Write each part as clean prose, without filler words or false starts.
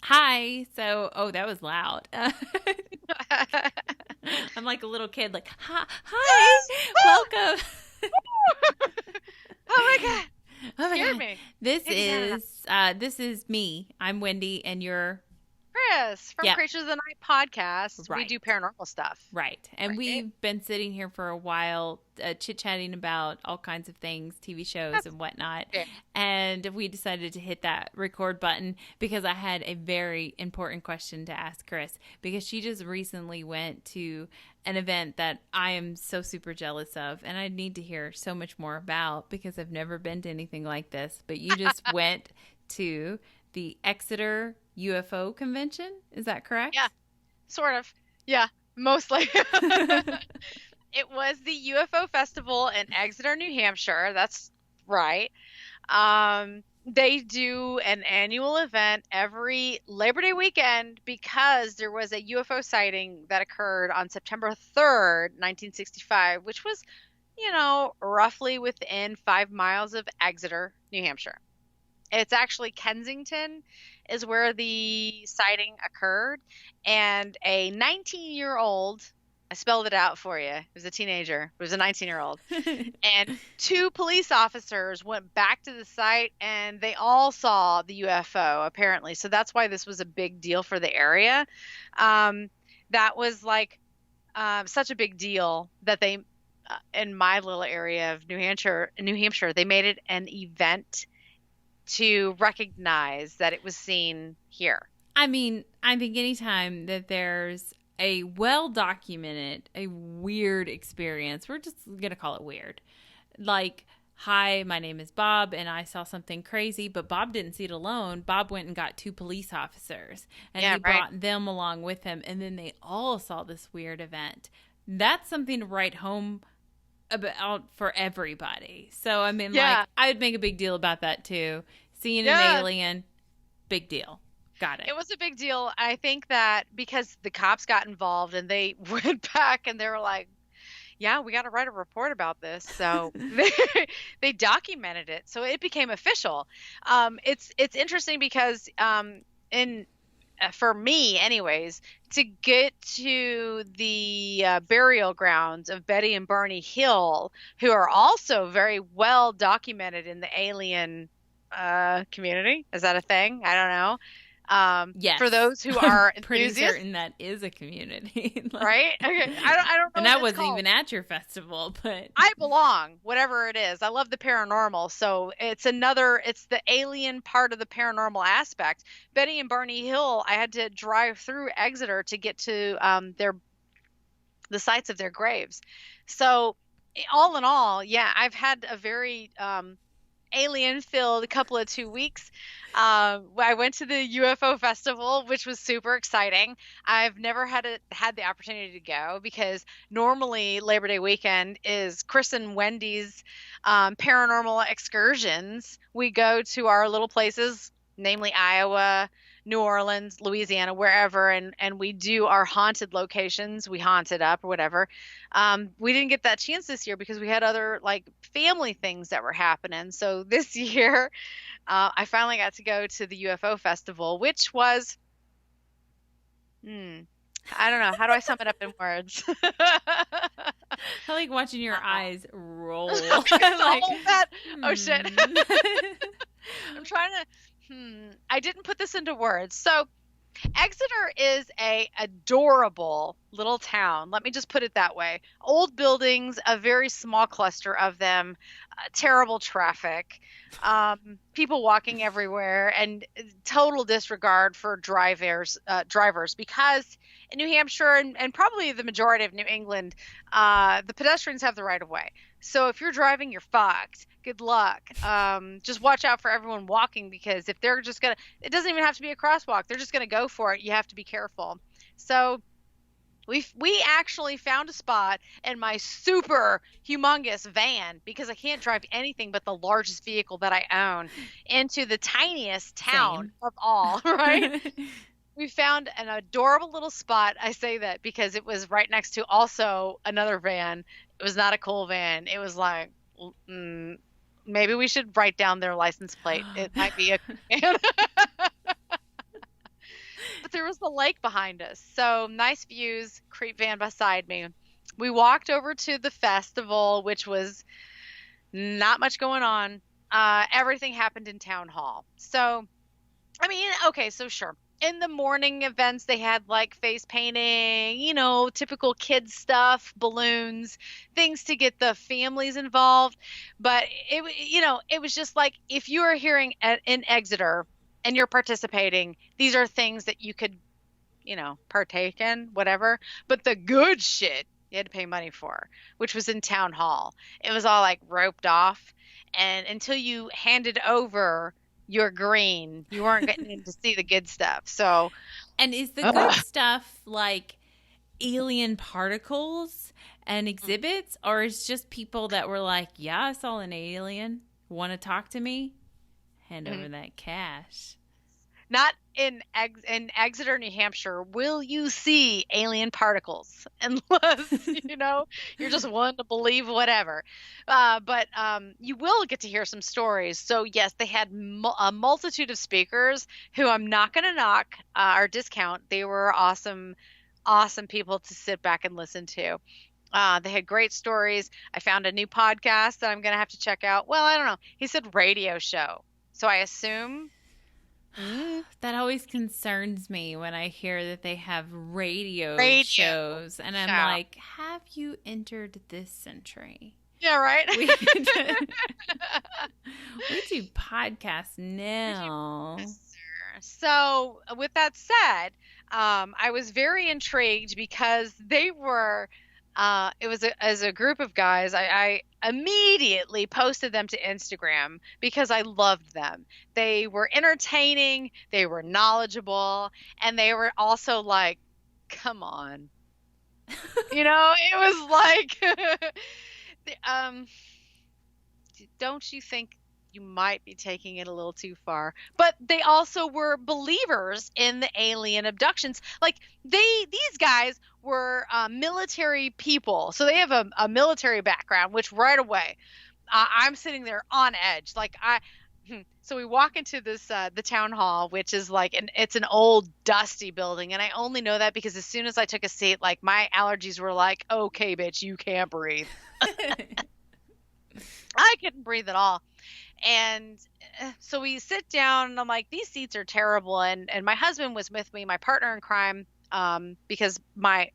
Hi. That was loud. I'm like a little kid, like, hi, welcome. Oh my God. Oh my Scared God. me. This Take it down. is me. I'm Wendy, and you're, Chris from yeah, Creatures of the Night podcast. We right. do paranormal stuff. Right. And Right? we've been sitting here for a while, chit-chatting about all kinds of things, TV shows That's and whatnot. fair. And we decided to hit that record button because I had a very important question to ask Chris, because she just recently went to an event that I am so super jealous of, and I need to hear so much more about because I've never been to anything like this. But you just went to the Exeter UFO convention. Is that Yeah, correct? sort of. Yeah, mostly. It was the UFO Festival in Exeter, New Hampshire. That's right. They do an annual event every Labor Day weekend because there was a UFO sighting that occurred on September 3rd, 1965, which was, roughly within 5 miles of Exeter, New Hampshire. It's actually Kensington is where the sighting occurred, and a 19-year-old, I spelled it out for you. It was a teenager. It was a 19-year-old. And two police officers went back to the site and they all saw the UFO apparently. So that's why this was a big deal for the area. Um, that was like such a big deal that they, in my little area of New Hampshire, they made it an event to recognize that it was seen here. I mean, I think anytime that there's a well documented, a weird experience, we're just going to call it weird. Like, hi, my name is Bob, and I saw something crazy, but Bob didn't see it alone. Bob went and got two police officers, and Yeah, he right. brought them along with him, and then they all saw this weird event. That's something to write home about for everybody. So, I mean, like, Yeah. I would make a big deal about that too. Seeing an Yeah. alien, big deal. Got it. It was a big deal. I think that because the cops got involved and they went back and they were like, yeah, we got to write a report about this. So they documented it. So it became official. It's interesting because in for me, anyways, to get to the burial grounds of Betty and Barney Hill, who are also very well documented in the alien community. Is that a thing? I don't know. Yes. For those who I'm are pretty enthusiasts, certain that is a community. Like, right? Okay. I don't know and what I it's wasn't called. even at your festival, but I belong, whatever it is. I love the paranormal. So it's the alien part of the paranormal aspect. Betty and Barney Hill, I had to drive through Exeter to get to the sites of their graves. So all in all, yeah, I've had a very alien filled couple of 2 weeks. I went to the UFO festival, which was super exciting. I've never had the opportunity to go because normally Labor Day weekend is Chris and Wendy's paranormal excursions. We go to our little places, namely Iowa, New Orleans, Louisiana, wherever, and we do our haunted locations. We haunt it up or whatever. We didn't get that chance this year because we had other like family things that were happening. So this year, I finally got to go to the UFO festival, which was, I don't know. How do I sum it up in words? I like watching your eyes roll. All Like, that. Oh shit. hmm. I'm trying to. I didn't put this into words. So Exeter is a adorable little town. Let me just put it that way. Old buildings, a very small cluster of them, terrible traffic, people walking everywhere, and total disregard for drivers because in New Hampshire and probably the majority of New England, the pedestrians have the right of way. So if you're driving, you're fucked. Good luck. Just watch out for everyone walking because if they're just gonna, it doesn't even have to be a crosswalk. They're just gonna go for it. You have to be careful. So we actually found a spot in my super humongous van because I can't drive anything but the largest vehicle that I own into the tiniest town Same. of all, right? We found an adorable little spot. I say that because it was right next to also another van. It was not a cool van. It was like, maybe we should write down their license plate. It might be a van. there was the lake behind us. So nice views, creep van beside me. We walked over to the festival, which was not much going on. Everything happened in town hall. So, I mean, okay, so sure. In the morning events, they had like face painting, typical kids stuff, balloons, things to get the families involved. But it was just like, if you are hearing in Exeter and you're participating, these are things that you could, partake in, whatever. But the good shit you had to pay money for, which was in town hall. It was all like roped off. And until you handed over your green, you weren't getting in to see the good stuff. So, and is the good stuff like alien particles and exhibits, or is just people that were like, yeah, I saw an alien, want to talk to me, hand over that cash? Not in Exeter, New Hampshire, will you see alien particles unless, you're just willing to believe whatever. But you will get to hear some stories. So, yes, they had a multitude of speakers who I'm not going to knock or discount. They were awesome, awesome people to sit back and listen to. They had great stories. I found a new podcast that I'm going to have to check out. Well, I don't know. He said radio show. So I assume... That always concerns me when I hear that they have radio shows, and I'm like, have you entered this century? Yeah, right. We do podcasts now. So with that said, I was very intrigued because they were it was as a group of guys. I immediately posted them to Instagram because I loved them. They were entertaining, they were knowledgeable, and they were also like, come on. It was like, don't you think you might be taking it a little too far? But they also were believers in the alien abductions. Like these guys were military people, so they have a military background, which right away I'm sitting there on edge. Like so we walk into this the town hall, which is like it's an old dusty building, and I only know that because as soon as I took a seat, like my allergies were like, okay, bitch, you can't breathe. I couldn't breathe at all. And so we sit down, and I'm like, these seats are terrible. And my husband was with me, my partner in crime, because my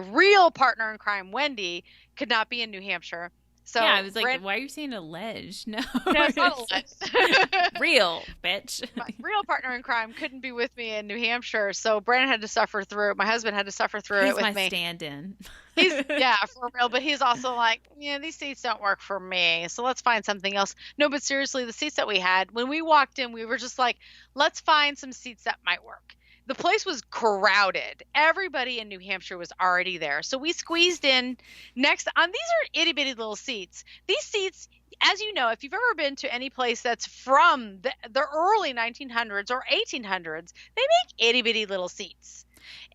real partner in crime, Wendy, could not be in New Hampshire. So yeah, I was like, why are you saying alleged? No, it's not alleged. Real, bitch. My real partner in crime couldn't be with me in New Hampshire, so Brandon had to suffer through it. My husband had to suffer through it with me. He's my stand-in. Yeah, for real. But he's also like, these seats don't work for me, so let's find something else. No, but seriously, the seats that we had, when we walked in, we were just like, let's find some seats that might work. The place was crowded. Everybody in New Hampshire was already there. So we squeezed in next on. These are itty bitty little seats. These seats, as you know, if you've ever been to any place that's from the early 1900s or 1800s, they make itty bitty little seats.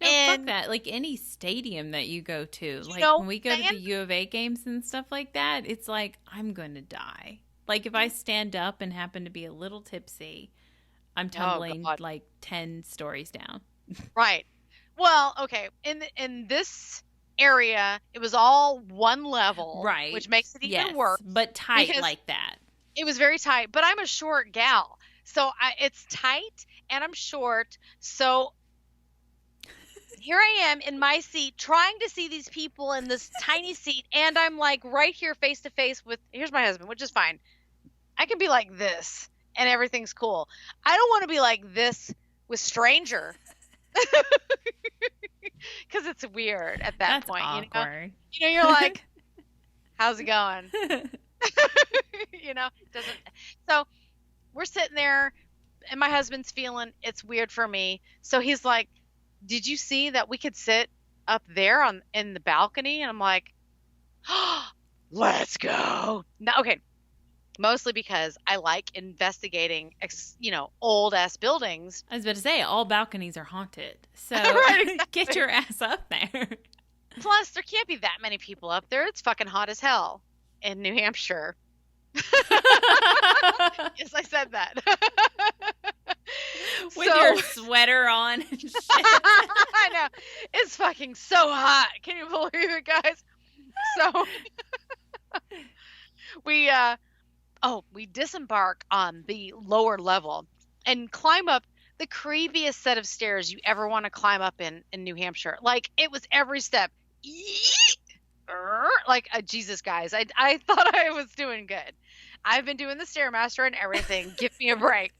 No, and fuck that. Like any stadium that you go to, like know, when we go to the U of A games and stuff like that, it's like, I'm going to die. Like if I stand up and happen to be a little tipsy, I'm tumbling like 10 stories down. Right. Well, okay. In this area, it was all one level, right? Which makes it even worse. But tight like that. It was very tight. But I'm a short gal, so it's tight, and I'm short. So here I am in my seat, trying to see these people in this tiny seat, and I'm like right here, face to face with. Here's my husband, which is fine. I can be like this. And everything's cool. I don't want to be like this with stranger. Because it's weird at that point. Awkward. You're like, how's it going? Doesn't. So we're sitting there, and my husband's feeling it's weird for me. So he's like, did you see that we could sit up there in the balcony? And I'm like, let's go. No, okay. Mostly because I like investigating, old ass buildings. I was about to say, all balconies are haunted. So right, exactly. Get your ass up there. Plus, there can't be that many people up there. It's fucking hot as hell in New Hampshire. Yes, I said that. With your sweater on and shit. I know. It's fucking so hot. Can you believe it, guys? So we disembark on the lower level and climb up the creepiest set of stairs you ever want to climb up in New Hampshire. Like, it was every step. Like, Jesus, guys. I thought I was doing good. I've been doing the Stairmaster and everything. Give me a break.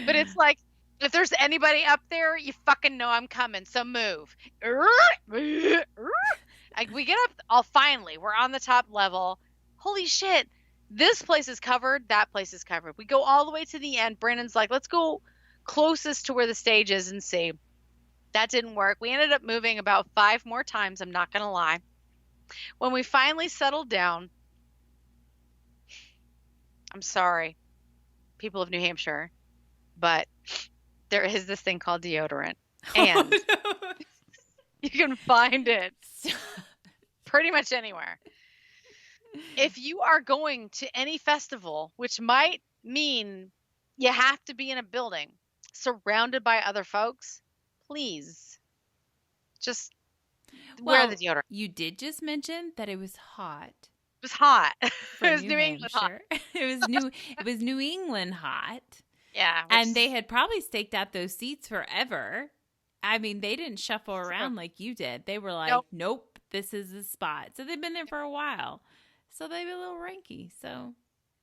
But it's like, if there's anybody up there, you fucking know I'm coming. So move. Like, we get up. Finally, we're on the top level. Holy shit. This place is covered. That place is covered. We go all the way to the end. Brandon's like, let's go closest to where the stage is and see. That didn't work. We ended up moving about 5 more times. I'm not going to lie. When we finally settled down, I'm sorry, people of New Hampshire, but there is this thing called deodorant. And you can find it pretty much anywhere. If you are going to any festival, which might mean you have to be in a building surrounded by other folks, please just wear the deodorant. You did just mention that it was hot. It was hot. It was New England hot. It was New England hot. Yeah. And they had probably staked out those seats forever. I mean, they didn't shuffle around like you did. They were like, nope, this is the spot. So they've been there for a while. So they'd be a little ranky. So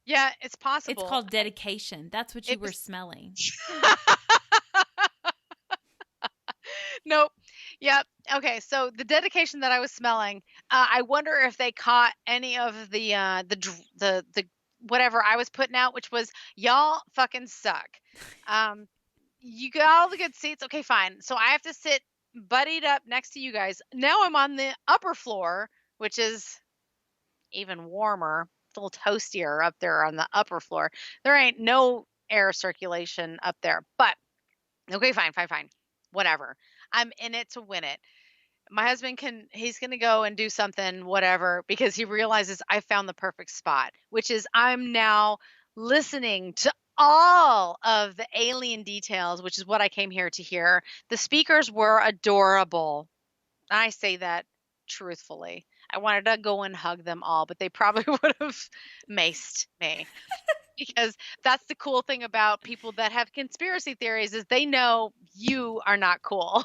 yeah, it's possible. It's called dedication. That's what you were smelling. Nope. Yep. Okay. So the dedication that I was smelling, I wonder if they caught any of the whatever I was putting out, which was y'all fucking suck. You got all the good seats. Okay, fine. So I have to sit buddied up next to you guys. Now I'm on the upper floor, which is even warmer. It's a little toastier up there on the upper floor. There ain't no air circulation up there. But okay, fine. Whatever. I'm in it to win it. My husband he's going to go and do something, whatever, because he realizes I found the perfect spot, which is I'm now listening to all of the alien details, which is what I came here to hear. The speakers were adorable. I say that truthfully. I wanted to go and hug them all, but they probably would have maced me. Because that's the cool thing about people that have conspiracy theories is they know you are not cool.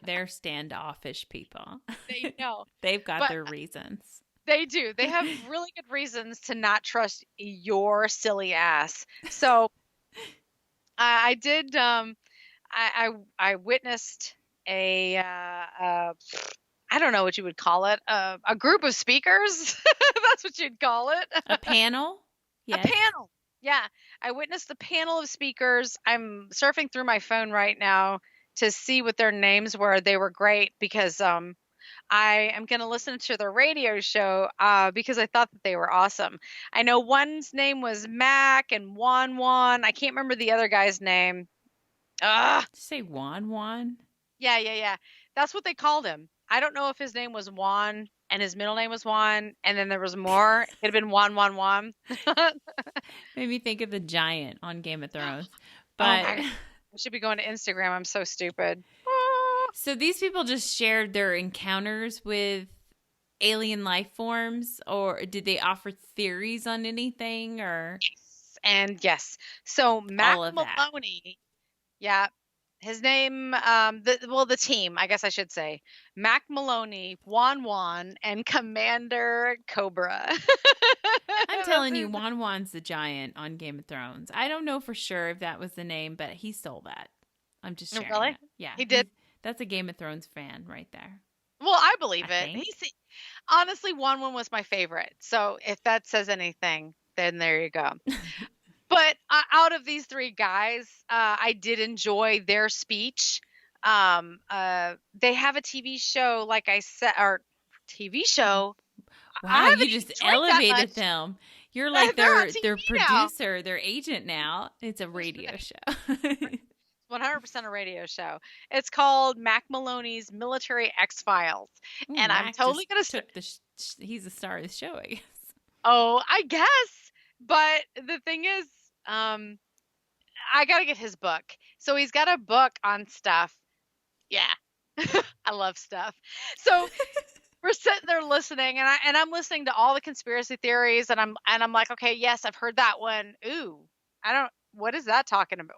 They're standoffish people. They know. They've got their reasons. They do. They have really good reasons to not trust your silly ass. So I did. I witnessed I don't know what you would call it. A group of speakers. That's what you'd call it. A panel. Yes. A panel. Yeah. I witnessed the panel of speakers. I'm surfing through my phone right now to see what their names were. They were great because I am going to listen to their radio show because I thought that they were awesome. I know one's name was Mac and Juan. I can't remember the other guy's name. Did you say Juan? Yeah. That's what they called him. I don't know if his name was Juan and his middle name was Juan, and then there was more. It could have been Juan. Made me think of the giant on Game of Thrones. But I should be going to Instagram. I'm so stupid. So these people just shared their encounters with alien life forms, or did they offer theories on anything? Or yes, and yes. So Mac Maloney, yeah. His name, the team, I guess I should say, Mac Maloney, Juan, and Commander Cobra. I'm telling you, Juan's the giant on Game of Thrones. I don't know for sure if that was the name, but he stole that. I'm just sharing. Really? That. Yeah, he did. That's a Game of Thrones fan right there. Well, I believe it. Honestly, Juan was my favorite. So if that says anything, then there you go. But out of these 3 guys, I did enjoy their speech. They have a TV show, like I said, or TV show. Wow, you just elevated them. You're like their producer, now. Their agent now. It's a radio show. 100% a radio show. It's called Mac Maloney's Military X-Files. And Mac I'm totally going to... He's the star of the show, I guess. Oh, I guess. But the thing is, I got to get his book. So he's got a book on stuff. Yeah. I love stuff. So we're sitting there listening, and I'm listening to all the conspiracy theories, and I'm like, okay, yes, I've heard that one. Ooh, what is that talking about?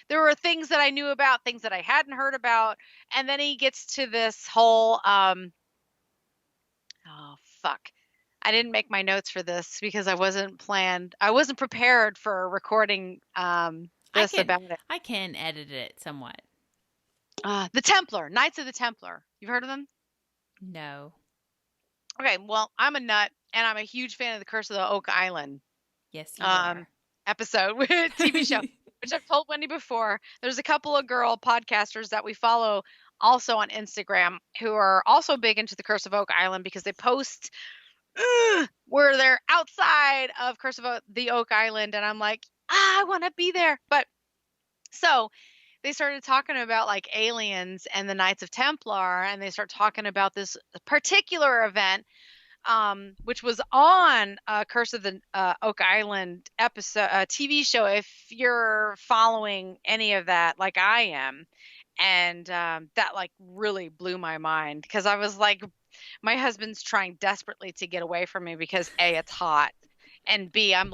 There were things that I knew about, things that I hadn't heard about, and then he gets to this whole oh fuck. I didn't make my notes for this because I wasn't prepared for recording about it. I can edit it somewhat. The Templar, Knights of the Templar. You've heard of them? No. Okay, well, I'm a nut, and I'm a huge fan of the Curse of the Oak Island. Yes, you are. Episode with TV show, which I've told Wendy before. There's a couple of girl podcasters that we follow also on Instagram who are also big into the Curse of Oak Island because they post where they're outside of Curse of the Oak Island, and I'm like, I want to be there. But so they started talking about like aliens and the Knights of Templar, and they start talking about this particular event, which was on Curse of the Oak Island episode, TV show, if you're following any of that like I am. And that like really blew my mind because I was like, my husband's trying desperately to get away from me because A, it's hot, and B, I'm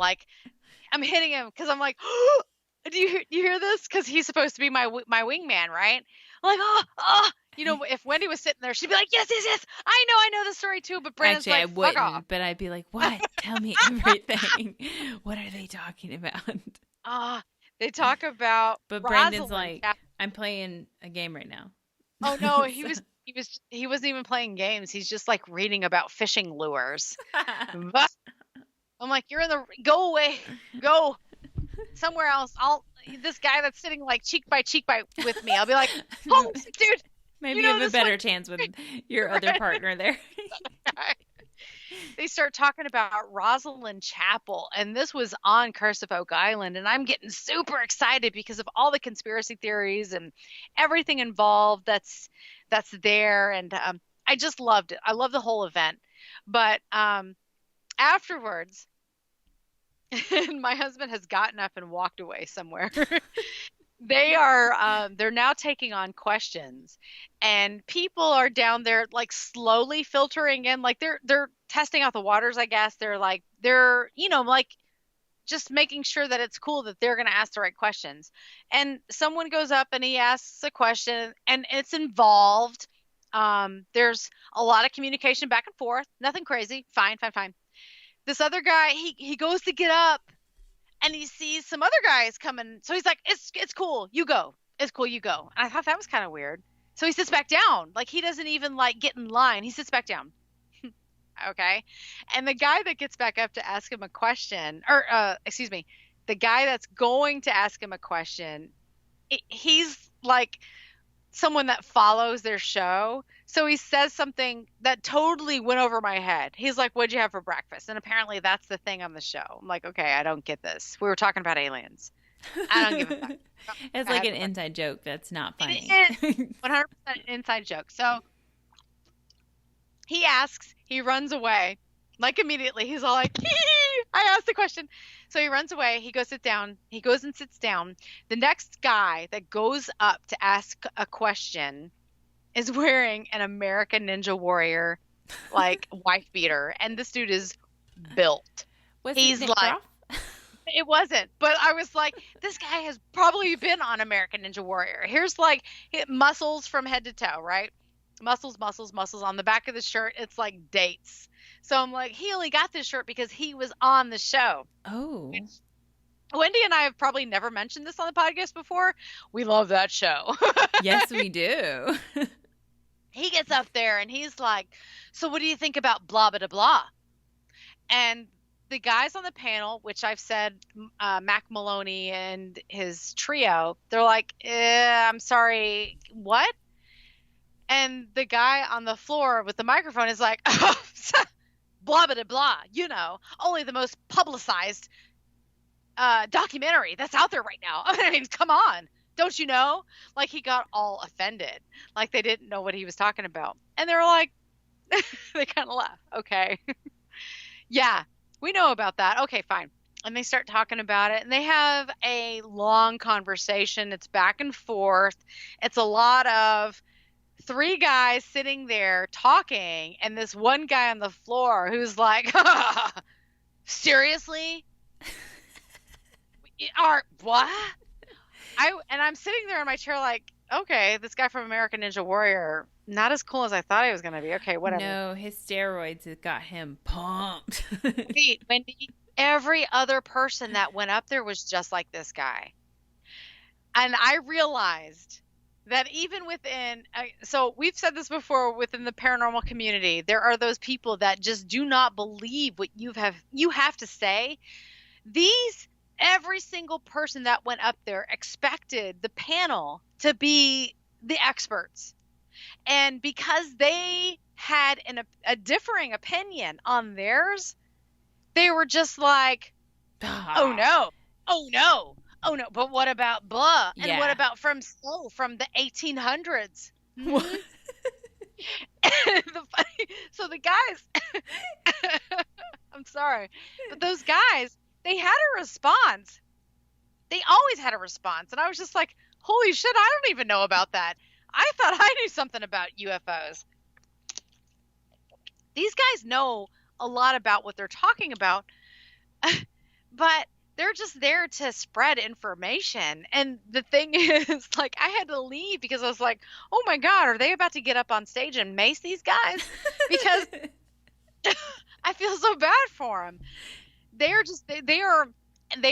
hitting him because I'm like, oh, do you hear this? Because he's supposed to be my wingman, right? I'm like, if Wendy was sitting there, she'd be like, yes, I know the story too. But Brandon's actually, like, I wouldn't, fuck off. but I'd be like, what? Tell me everything. What are they talking about? They talk about. But Rosalind. Brandon's like, I'm playing a game right now. Oh no, he wasn't even playing games. He's just like reading about fishing lures. But I'm like, go away, go somewhere else. This guy that's sitting like cheek by cheek with me, I'll be like, oh, dude. Maybe you have a better chance with your other partner there. They start talking about Rosalind Chapel, and this was on Curse of Oak Island, and I'm getting super excited because of all the conspiracy theories and everything involved that's there, and I just loved it. I love the whole event. But afterwards, my husband has gotten up and walked away somewhere. They're now taking on questions, and people are down there like slowly filtering in, like they're testing out the waters, I guess. They're like just making sure that it's cool that they're going to ask the right questions. And someone goes up and he asks a question, and it's involved. There's a lot of communication back and forth, nothing crazy. Fine. This other guy, he goes to get up, and he sees some other guys coming. So he's like, it's cool. You go. It's cool. You go. And I thought that was kind of weird. So he sits back down. Like, he doesn't even like get in line. He sits back down. Okay. And the guy that gets back up to ask him a question, the guy that's going to ask him a question, he's like someone that follows their show. So he says something that totally went over my head. He's like, what'd you have for breakfast? And apparently that's the thing on the show. I'm like, okay, I don't get this. We were talking about aliens. I don't give a fuck. It's like an inside joke that's not funny. It is 100% an inside joke. So he asks, he runs away. Like immediately, he's all like, I asked the question. So he runs away. He goes sit down. He goes and sits down. The next guy that goes up to ask a question is wearing an American Ninja Warrior, like, wife beater. And this dude is built. He's like, it wasn't. But I was like, this guy has probably been on American Ninja Warrior. Here's like muscles from head to toe, right? Muscles. On the back of the shirt, it's like dates. So I'm like, he only got this shirt because he was on the show. Oh. Wendy and I have probably never mentioned this on the podcast before. We love that show. Yes, we do. He gets up there and he's like, so what do you think about blah, blah, blah? And the guys on the panel, which I've said, Mac Maloney and his trio, they're like, I'm sorry, what? And the guy on the floor with the microphone is like, oh, blah, blah, blah, only the most publicized documentary that's out there right now. I mean, come on. Don't you know? Like, he got all offended. Like, they didn't know what he was talking about. And they were like, they kind of laugh. Okay. Yeah, we know about that. Okay, fine. and they start talking about it, and they have a long conversation. It's back and forth. It's a lot of three guys sitting there talking, and this one guy on the floor who's like, seriously? What? I'm sitting there in my chair like, okay, this guy from American Ninja Warrior, not as cool as I thought he was going to be. Okay, whatever. No, his steroids have got him pumped. Wait, Wendy, every other person that went up there was just like this guy. And I realized that even within, so we've said this before, within the paranormal community, there are those people that just do not believe what you have to say. Every single person that went up there expected the panel to be the experts. And because they had a differing opinion on theirs, they were just like, oh no, oh no, oh no. But what about blah? And what about from the 1800s? Mm-hmm. So the guys, I'm sorry, but those guys, they had a response. They always had a response. And I was just like, holy shit, I don't even know about that. I thought I knew something about UFOs. These guys know a lot about what they're talking about, but they're just there to spread information. And the thing is, like, I had to leave because I was like, oh my God, are they about to get up on stage and mace these guys? Because I feel so bad for them. They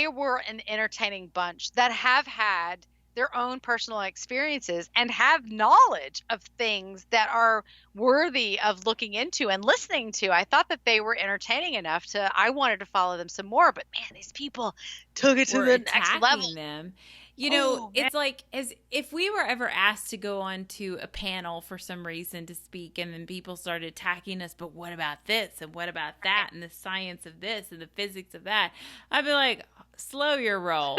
were an entertaining bunch that have had their own personal experiences and have knowledge of things that are worthy of looking into and listening to. I thought that they were entertaining enough I wanted to follow them some more, but man, these people took it to the next level. Them. You know, it's like as if we were ever asked to go on to a panel for some reason to speak, and then people started attacking us, but what about this and what about that and the science of this and the physics of that? I'd be like, slow your roll.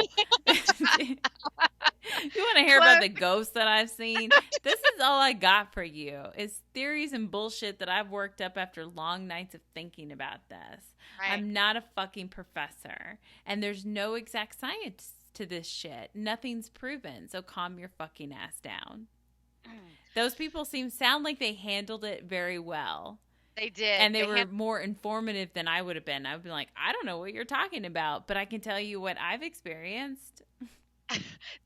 You want to hear about the ghosts that I've seen? This is all I got for you. It's theories and bullshit that I've worked up after long nights of thinking about this. Right. I'm not a fucking professor, and there's no exact science to this shit. Nothing's proven, so calm your fucking ass down. Those people sound like they handled it very well. They did. And they were more informative than I would have been. I would be like, I don't know what you're talking about, but I can tell you what I've experienced.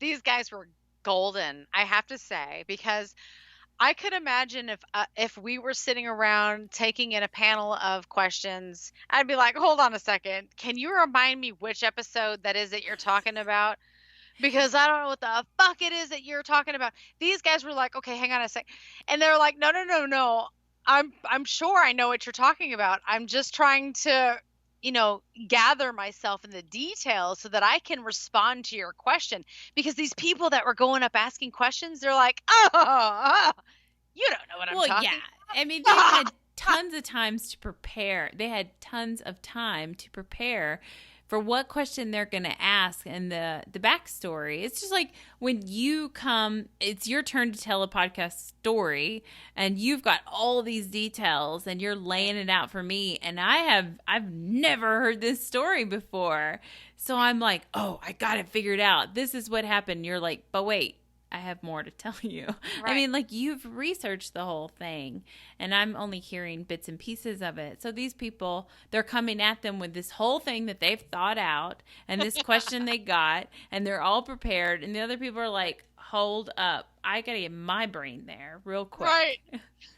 These guys were golden, I have to say, because I could imagine if we were sitting around taking in a panel of questions, I'd be like, hold on a second. Can you remind me which episode that is that you're talking about? Because I don't know what the fuck it is that you're talking about. These guys were like, okay, hang on a sec. And they're like, no. I'm sure I know what you're talking about. I'm just trying to, gather myself in the details so that I can respond to your question. Because these people that were going up asking questions, they're like, you don't know what I'm talking about. I mean, they had tons of times to prepare. They had tons of time to prepare for what question they're going to ask and the backstory. It's just like when you come, it's your turn to tell a podcast story, and you've got all these details and you're laying it out for me, and I've never heard this story before. So I'm like, oh, I got it figured out. This is what happened. You're like, but wait, I have more to tell you. Right. I mean, like, you've researched the whole thing, and I'm only hearing bits and pieces of it. So these people, they're coming at them with this whole thing that they've thought out and this question they got, and they're all prepared. And the other people are like, hold up. I got to get my brain there real quick. Right.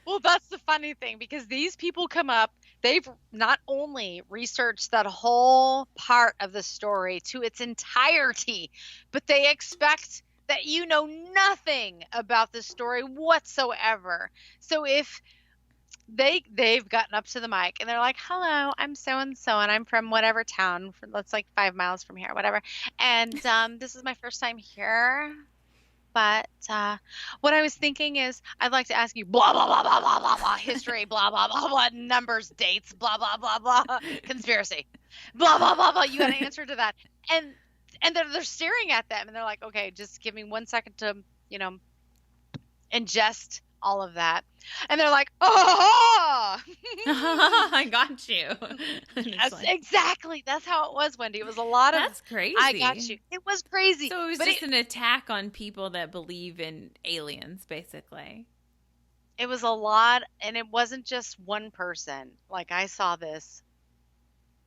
Well, that's the funny thing, because these people come up, they've not only researched that whole part of the story to its entirety, but they expect that you know nothing about the story whatsoever. So if they've gotten up to the mic and they're like, hello, I'm so-and-so, and I'm from whatever town, that's like 5 miles from here, whatever. And this is my first time here. But what I was thinking is I'd like to ask you blah, blah, blah, blah, blah, blah, blah, history, blah, blah, blah, blah, numbers, dates, blah, blah, blah, blah, conspiracy, blah, blah, blah, blah. You got to answer to that. And they're staring at them, and they're like, okay, just give me 1 second to, ingest all of that. And they're like, oh, I got you. yes, exactly. That's how it was, Wendy. It was a lot of, that's crazy. I got you. It was crazy. So it was just an attack on people that believe in aliens, basically. It was a lot, and it wasn't just one person. Like, I saw this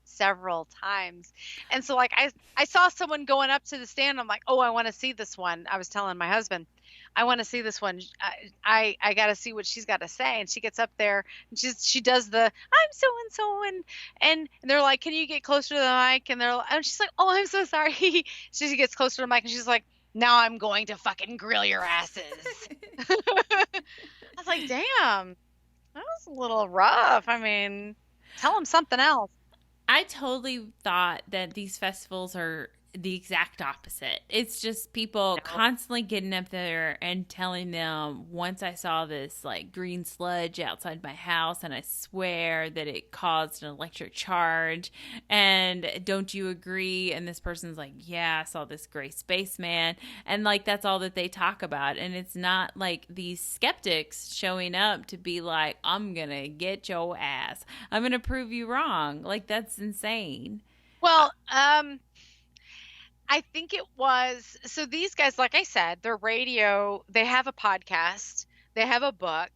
several times. And so, like, I saw someone going up to the stand. I'm like, oh, I want to see this one. I was telling my husband, I want to see this one. I got to see what she's got to say. And she gets up there and she does the, I'm so and so, and they're like, can you get closer to the mic? And she's like, oh, I'm so sorry. She gets closer to the mic and she's like, now I'm going to fucking grill your asses. I was like, damn, that was a little rough. I mean, tell them something else. I totally thought that these festivals are the exact opposite. It's just people constantly getting up there and telling them, once I saw this like green sludge outside my house and I swear that it caused an electric charge, and don't you agree? And this person's like, yeah, I saw this gray spaceman. And like, that's all that they talk about. And it's not like these skeptics showing up to be like, I'm going to get your ass. I'm going to prove you wrong. Like, that's insane. Well, I think it was, so these guys, like I said, they're radio, they have a podcast, they have a book,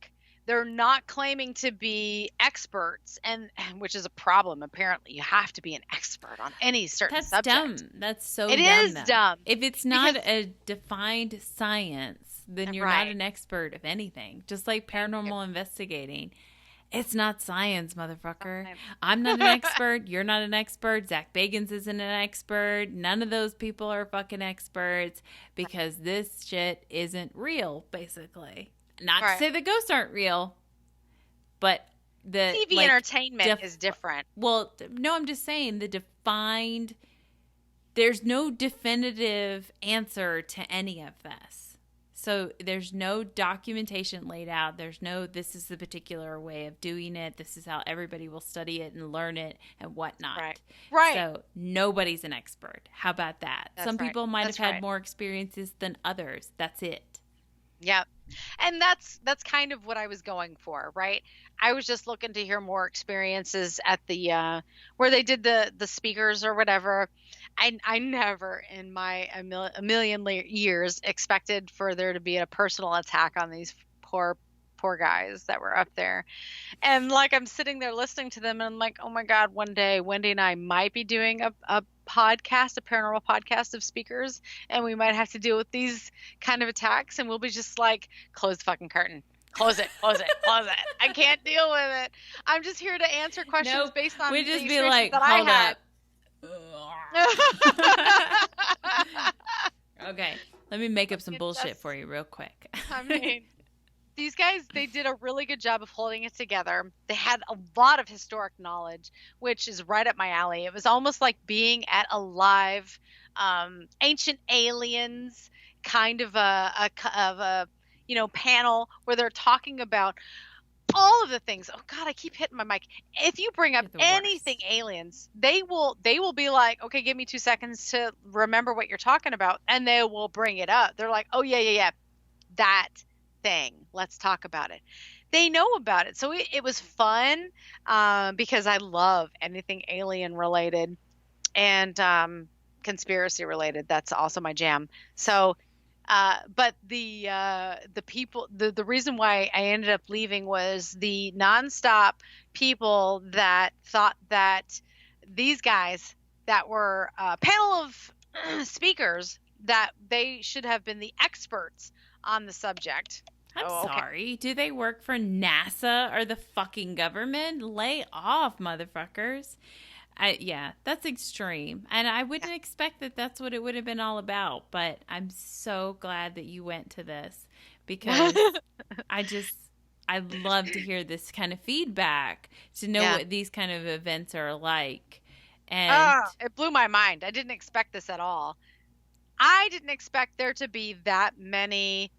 they're not claiming to be experts, and which is a problem. Apparently, you have to be an expert on any certain subject. That's dumb. That's so dumb. It is dumb. If it's not a defined science, then you're not an expert of anything. Just like paranormal investigating. It's not science, motherfucker. I'm not an expert. You're not an expert. Zach Bagans isn't an expert. None of those people are fucking experts because this shit isn't real, basically. Not to say the ghosts aren't real, but the TV entertainment is different. Well, no, I'm just saying there's no definitive answer to any of this. So there's no documentation laid out. There's no, this is the particular way of doing it. This is how everybody will study it and learn it and whatnot. Right. So nobody's an expert. How about that? Some people might have had more experiences than others. That's it. Yep. And that's kind of what I was going for, right? I was just looking to hear more experiences at the where they did the speakers or whatever. I never in my a million years expected for there to be a personal attack on these poor guys that were up there. And like, I'm sitting there listening to them and I'm like, oh my God, one day Wendy and I might be doing a podcast, a paranormal podcast of speakers, and we might have to deal with these kind of attacks, and we'll be just like, close the fucking curtain. Close it. I can't deal with it. I'm just here to answer questions based on we just the be like, that hold I had. Okay, let me make up some bullshit for you real quick. I mean, these guys, they did a really good job of holding it together. They had a lot of historic knowledge, which is right up my alley. It was almost like being at a live ancient aliens kind of a panel where they're talking about all of the things. Oh God, I keep hitting my mic. If you bring up anything aliens, they will be like, okay, give me 2 seconds to remember what you're talking about, and they will bring it up. They're like, oh yeah, that thing. Let's talk about it. They know about it, so it was fun because I love anything alien related and conspiracy related. That's also my jam. So. But the people, the reason why I ended up leaving was the nonstop people that thought that these guys that were a panel of speakers, that they should have been the experts on the subject. I'm sorry. Do they work for NASA or the fucking government? Lay off, motherfuckers. Yeah, that's extreme. And I wouldn't expect that that's what it would have been all about. But I'm so glad that you went to this because I love to hear this kind of feedback, to know what these kind of events are like. And it blew my mind. I didn't expect this at all. I didn't expect there to be that many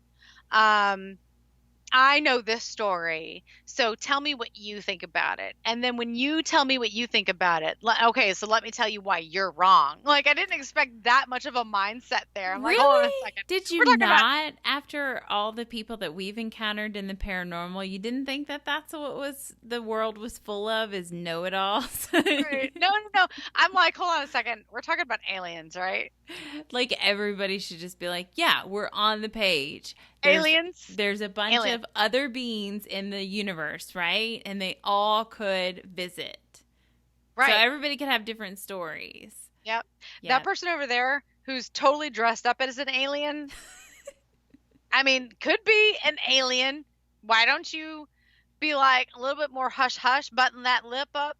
I know this story, so tell me what you think about it. And then when you tell me what you think about it, okay, so let me tell you why you're wrong. Like, I didn't expect that much of a mindset there. I'm like, hold on a Really? second. Did We're you talking about not, after all the people that we've encountered in the paranormal, you didn't think that that's what was the world was full of, is know-it-alls? right. No, no, no. I'm like, hold on a second. We're talking about aliens, right? Like, everybody should just be like, yeah, we're on the page. Aliens. There's a bunch of other beings in the universe, right? And they all could visit. Right. So everybody could have different stories. Yep. That person over there who's totally dressed up as an alien, I mean, could be an alien. Why don't you be like a little bit more hush hush, button that lip up?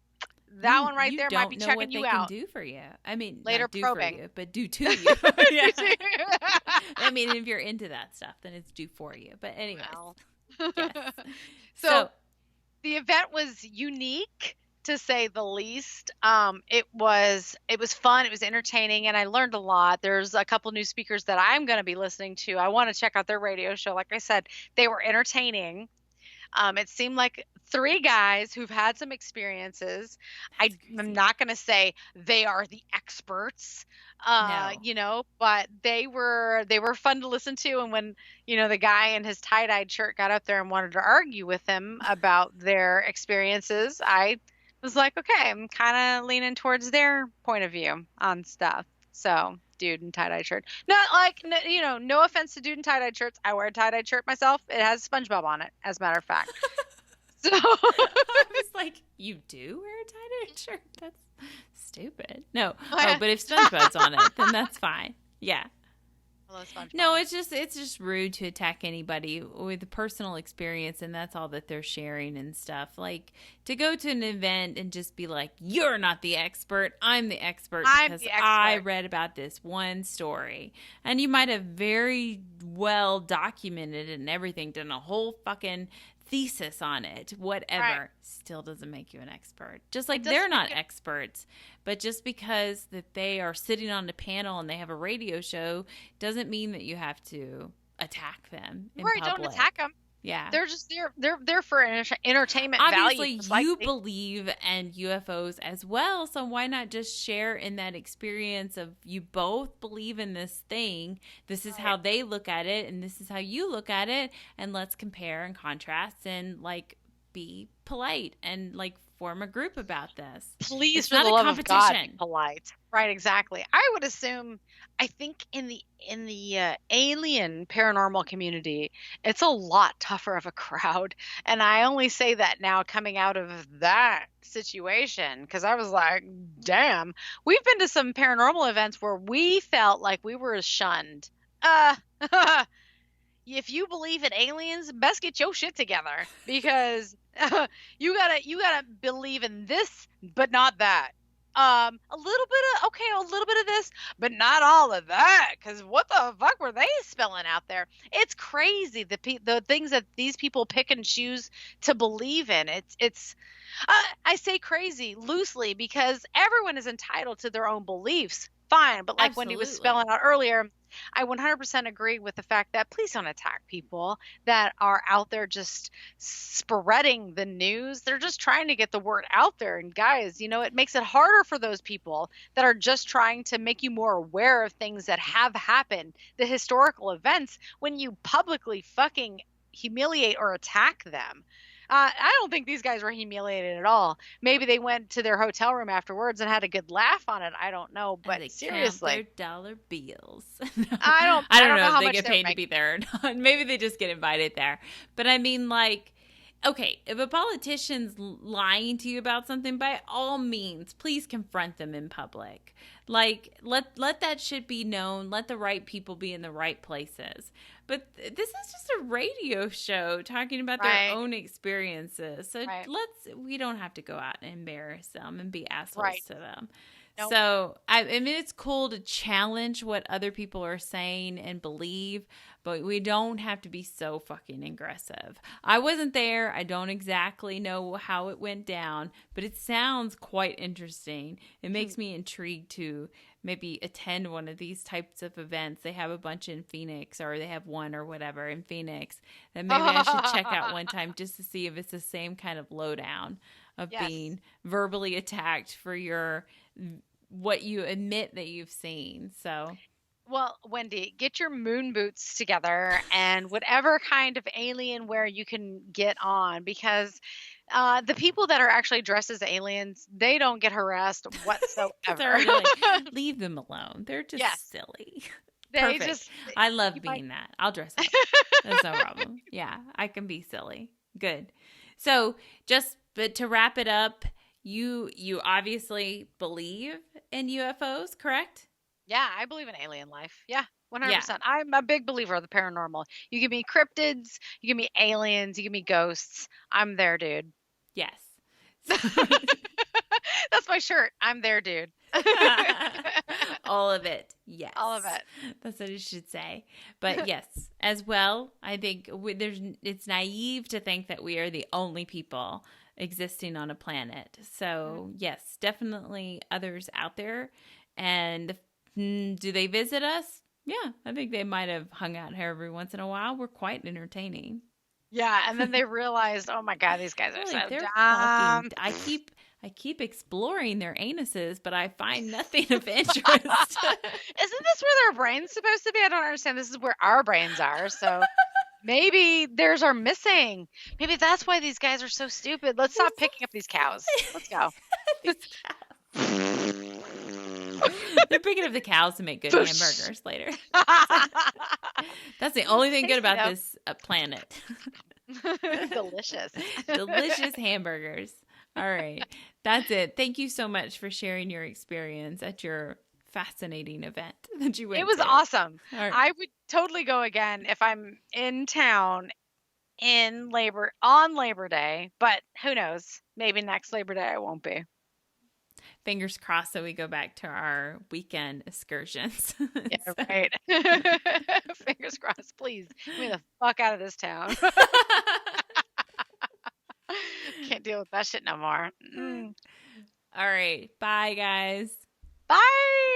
That one right there might be checking you out. Can do for you. I mean, later not do probing. for you, but do to you. Yeah. I mean, if you're into that stuff, then it's do for you. But anyways, well. Yes. So the event was unique, to say the least. It was fun. It was entertaining, and I learned a lot. There's a couple new speakers that I'm going to be listening to. I want to check out their radio show. Like I said, they were entertaining. It seemed like 3 guys who've had some experiences. I'm not going to say they are the experts, No. you know, but they were fun to listen to. And when, you know, the guy in his tie-dyed shirt got up there and wanted to argue with him about their experiences, I was like, okay, I'm kind of leaning towards their point of view on stuff. So, dude in tie-dye shirt. Not like, you know, no offense to dude in tie-dye shirts. I wear a tie-dye shirt myself. It has SpongeBob on it, as a matter of fact. So I was like, you do wear a tie-dye shirt? That's stupid. No. Oh, but if SpongeBob's on it, then that's fine. Yeah. Hello, SpongeBob. No, it's just rude to attack anybody with a personal experience, and that's all that they're sharing and stuff. Like, to go to an event and just be like, you're not the expert, I'm the expert because I read about this one story. And you might have very well documented it and everything, done a whole fucking thesis on it, whatever, right. Still doesn't make you an expert. Just like they're not experts, but just because that they are sitting on a panel and they have a radio show doesn't mean that you have to attack them in public. Don't attack them. Yeah. They're just they're for entertainment Obviously, value. you believe in UFOs as well, so why not just share in that experience of you both believe in this thing. This is how they look at it, and this is how you look at it, and let's compare and contrast and like be polite and like form a group about this. Please, for the love of God, be polite. Right, exactly. I think in the alien paranormal community, it's a lot tougher of a crowd. And I only say that now coming out of that situation, because I was like, damn, we've been to some paranormal events where we felt like we were shunned. If you believe in aliens, best get your shit together, because you gotta believe in this, but not that. A little bit of this, but not all of that, because what the fuck were they spelling out there? It's crazy, the things that these people pick and choose to believe in. It's I say crazy loosely because everyone is entitled to their own beliefs. Fine, but like Wendy was spelling out earlier, I 100% agree with the fact that please don't attack people that are out there just spreading the news. They're just trying to get the word out there. And guys, you know, it makes it harder for those people that are just trying to make you more aware of things that have happened, the historical events, when you publicly fucking humiliate or attack them. I don't think these guys were humiliated at all. Maybe they went to their hotel room afterwards and had a good laugh on it. I don't know, but they seriously, count their dollar bills. No, I don't know how they much get paid to be there or not. Maybe they just get invited there. But I mean, like, okay, if a politician's lying to you about something, by all means, please confront them in public. Like, let that shit be known. Let the right people be in the right places. But this is just a radio show talking about their own experiences. So we don't have to go out and embarrass them and be assholes to them. Nope. So, I mean, it's cool to challenge what other people are saying and believe, but we don't have to be so fucking aggressive. I wasn't there. I don't exactly know how it went down, but it sounds quite interesting. It makes me intrigued to maybe attend one of these types of events. They have a bunch in Phoenix, or they have one or whatever in Phoenix that maybe I should check out one time just to see if it's the same kind of lowdown of being verbally attacked for what you admit that you've seen. So, well, Wendy, get your moon boots together and whatever kind of alien wear you can get on, because the people that are actually dressed as aliens, they don't get harassed whatsoever. Leave them alone. They're just silly. Perfect. I love being that. I'll dress up. That's no problem. Yeah, I can be silly. Good. So but to wrap it up, you obviously believe in UFOs, correct? Yeah, I believe in alien life. Yeah, 100%. Yeah. I'm a big believer of the paranormal. You give me cryptids, you give me aliens, you give me ghosts. I'm there, dude. Yes. That's my shirt. I'm there, dude. All of it. Yes. All of it. That's what it should say. But yes, as well, I think it's naive to think that we are the only people existing on a planet. So yes, definitely others out there. And do they visit us? Yeah, I think they might have hung out here every once in a while. We're quite entertaining. Yeah, and then they realized, oh my God, these guys are so dumb. I keep exploring their anuses, but I find nothing of interest. Isn't this where their brain's supposed to be? I don't understand. This is where our brains are. So maybe theirs are missing. Maybe that's why these guys are so stupid. Let's stop picking up these cows. Let's go. These cows. They're picking up the cows to make good hamburgers later. That's the only thing good about this planet. Delicious. Delicious hamburgers. All right. That's it. Thank you so much for sharing your experience at your fascinating event that you went to. It was awesome. Right. I would totally go again if I'm in town on Labor Day, but who knows? Maybe next Labor Day I won't be. Fingers crossed that we go back to our weekend excursions. Yeah, right. Fingers crossed. Please, get me the fuck out of this town. Can't deal with that shit no more. All right. Bye, guys. Bye.